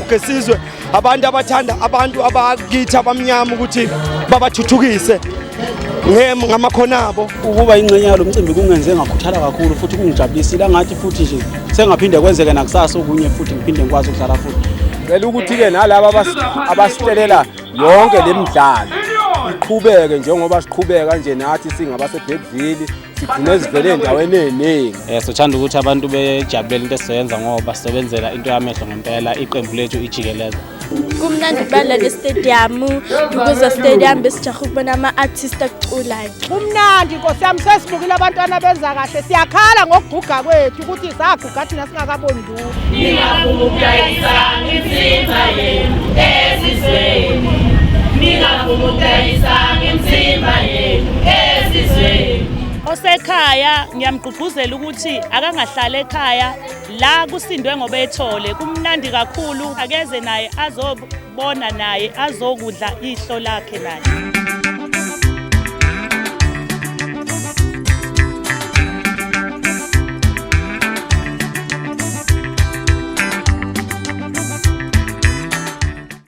abaguge sizwe abantu abathanda abantu abakithi abamnyama ukuthi babathuthukise ngamakhono abo. Ukuba ingcenye yalo mcimbi kungenze ngakhuthala kakhulu futhi kungijabulisile ngathi futhi nje sengaphinde kwenzeke nakusasa okunye futhi ngiphinde ngikwazi ukudlala futhi. Ngicela ukuthi ke nalabo abasitelela yonke lemidlalo iqhubeke njengoba siqhubeka nje nathi singabaseBergville sigcine sivele endaweni eningi. Sothanda ukuthi abantu bejabulele into esizoyenza ngoba sizobenzela into yamehlo ngempela iqembu lethu ijikeleza. Kumnandi bala le stadium ukuze stadium besijaha ukubona ama-artist aculayo. Kumnandi Nkosi yami sesibukile abantwana benza kahle siyakhala ngokuguga kwethu ukuthi saguga thina singakaboni lutho. Ningafumukayisa imizimba yenu esizweni. Ningafumukayisa imizimba yenu esizweni. Osekhaya ngiyamgqugquzela ukuthi akangahlala ekhaya la kusindwe ngoba ethole kumnandi kakhulu akeze naye azobona naye azokudla ihlo lakhe naye.